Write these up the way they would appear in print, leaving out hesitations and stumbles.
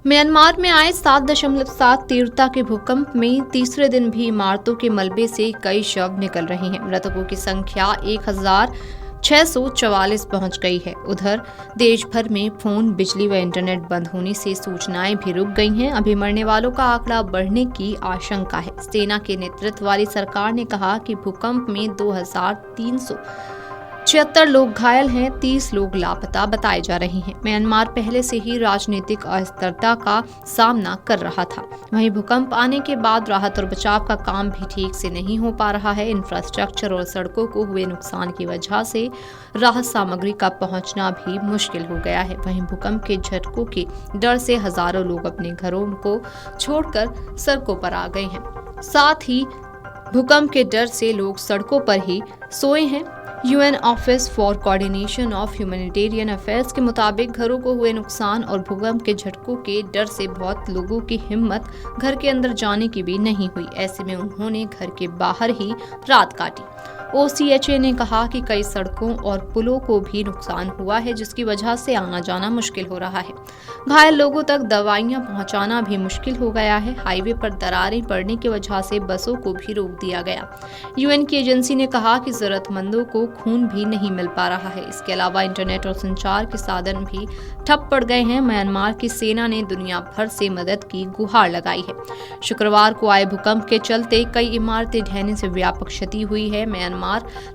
Myanmar में आए 7.7 तीव्रता के भूकंप में तीसरे दिन भी इमारतों के मलबे से कई शव निकल रहे हैं। मृतकों की संख्या 1644 पहुंच गई है। उधर देश भर में फोन, बिजली व इंटरनेट बंद होने से सूचनाएं भी रुक गई हैं। अभी मरने वालों का आंकड़ा बढ़ने की आशंका है। सेना के नेतृत्व वाली सरकार ने कहा कि भूकंप में 2376 लोग घायल हैं, 30 लोग लापता बताए जा रहे हैं। म्यांमार पहले से ही राजनीतिक अस्थिरता का सामना कर रहा था। वहीं भूकंप आने के बाद राहत और बचाव का काम भी ठीक से नहीं हो पा रहा है। इंफ्रास्ट्रक्चर और सड़कों को हुए नुकसान की वजह से राहत सामग्री का पहुंचना भी मुश्किल हो गया है। वहीं भूकंप के झटकों के डर से हजारों लोग अपने घरों को छोड़कर सड़कों पर आ गए हैं। साथ ही भूकंप के डर से लोग सड़कों पर ही सोए हैं। UN office for coordination of humanitarian affairs के मुताबिक घरों को हुए नुकसान और भूकंप के झटकों के डर से बहुत लोगों की हिम्मत घर के अंदर जाने की भी नहीं हुई। ऐसे में उन्होंने घर के बाहर ही रात काटी। ओसीएचए ने कहा कि कई सड़कों और पुलों को भी नुकसान हुआ है, जिसकी वजह से आना जाना मुश्किल हो रहा है। घायल लोगों तक दवाइयां पहुंचाना भी मुश्किल हो गया है। हाईवे पर दरारें पड़ने की वजह से बसों को भी रोक दिया गया। यूएन की एजेंसी ने कहा कि जरूरतमंदों को खून भी नहीं मिल पा रहा है। इसके अलावा इंटरनेट और संचार के साधन भी ठप पड़ गए हैं। म्यांमार की सेना ने दुनिया भर से मदद की गुहार लगाई है। शुक्रवार को आए भूकंप के चलते कई इमारतें ढहने से व्यापक क्षति हुई है। म्यांमार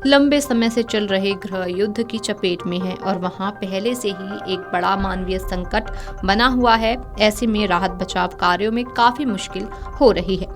लंबे समय से चल रहे गृह युद्ध की चपेट में है और वहां पहले से ही एक बड़ा मानवीय संकट बना हुआ है। ऐसे में राहत बचाव कार्यों में काफी मुश्किल हो रही है।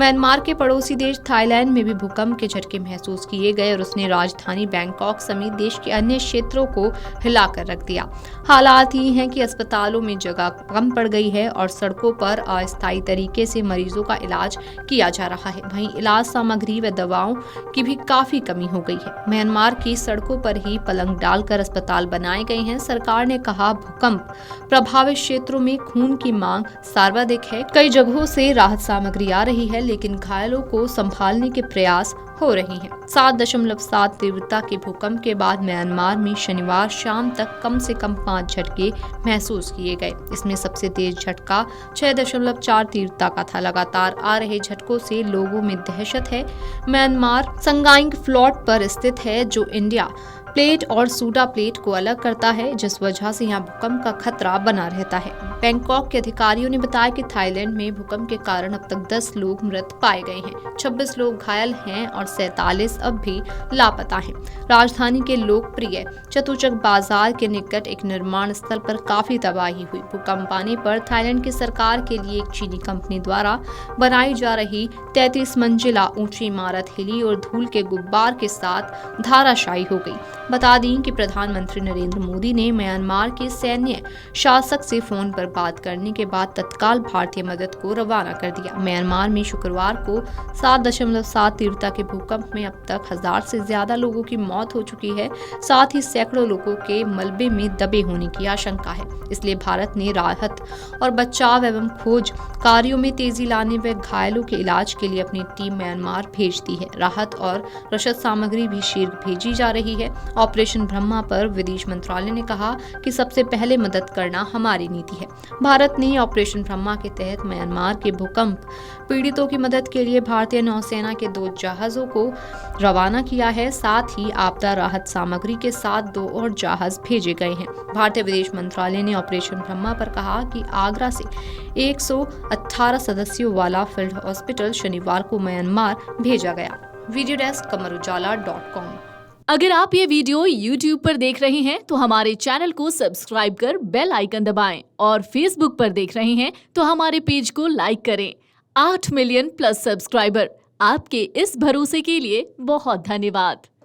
म्यांमार के पड़ोसी देश थाईलैंड में भी भूकंप के झटके महसूस किए गए और उसने राजधानी बैंकॉक समेत देश के अन्य क्षेत्रों को हिलाकर रख दिया। हालात ये हैं कि अस्पतालों में जगह कम पड़ गई है और सड़कों पर अस्थायी तरीके से मरीजों का इलाज किया जा रहा है। वहीं इलाज सामग्री व दवाओं की भी काफी कमी हो गई है। म्यांमार की सड़कों पर ही पलंग डालकर अस्पताल बनाए गए हैं। सरकार ने कहा भूकंप प्रभावित क्षेत्रों में खून की मांग सर्वाधिक है। कई जगहों से राहत सामग्री आ रही है, लेकिन घायलों को संभालने के प्रयास हो रही हैं। 7.7 तीव्रता के भूकंप के बाद म्यांमार में शनिवार शाम तक कम से कम 5 झटके महसूस किए गए। इसमें सबसे तेज झटका 6.4 तीव्रता का था। लगातार आ रहे झटकों से लोगों में दहशत है। म्यांमार संगाइंग फ्लॉट पर स्थित है, जो इंडिया प्लेट और सूडा प्लेट को अलग करता है, जिस वजह से यहाँ भूकंप का खतरा बना रहता है। बैंकॉक के अधिकारियों ने बताया कि थाईलैंड में भूकंप के कारण अब तक 10 लोग मृत पाए गए हैं, 26 लोग घायल हैं और 47 अब भी लापता हैं। राजधानी के लोकप्रिय चतुचक बाजार के निकट एक निर्माण स्थल पर काफी तबाही हुई। भूकंप आने पर थाईलैंड की सरकार के लिए एक चीनी कंपनी द्वारा बनाई जा रही 33 मंजिला ऊंची इमारत हिली और धूल के गुब्बार के साथ धाराशायी हो गई। बता दें कि प्रधानमंत्री नरेंद्र मोदी ने म्यांमार के सैन्य शासक से फोन पर बात करने के बाद तत्काल भारतीय मदद को रवाना कर दिया। म्यांमार में शुक्रवार को 7.7 तीव्रता के भूकंप में अब तक 1000 से ज्यादा लोगों की मौत हो चुकी है। साथ ही सैकड़ों लोगों के मलबे में दबे होने की आशंका है। इसलिए भारत ने राहत और बचाव एवं खोज कार्यों में तेजी लाने व घायलों के इलाज के लिए अपनी टीम म्यांमार भेज दी है। राहत और रसद सामग्री भी शीघ्र भेजी जा रही है। ऑपरेशन ब्रह्मा पर विदेश मंत्रालय ने कहा कि सबसे पहले मदद करना हमारी नीति है। भारत ने ऑपरेशन ब्रह्मा के तहत म्यांमार के भूकंप पीड़ितों की मदद के लिए भारतीय नौसेना के 2 जहाजों को रवाना किया है। साथ ही आपदा राहत सामग्री के साथ 2 और जहाज भेजे गए हैं। भारतीय विदेश मंत्रालय ने ऑपरेशन ब्रह्मा पर कहा कि आगरा से 118 सदस्यों वाला फील्ड हॉस्पिटल शनिवार को म्यांमार भेजा गया। वीडियो डेस्क कमरुजाला.com। अगर आप ये वीडियो YouTube पर देख रहे हैं तो हमारे चैनल को सब्सक्राइब कर बेल आइकन दबाएं और Facebook पर देख रहे हैं तो हमारे पेज को लाइक करें। 8 मिलियन प्लस सब्सक्राइबर, आपके इस भरोसे के लिए बहुत धन्यवाद।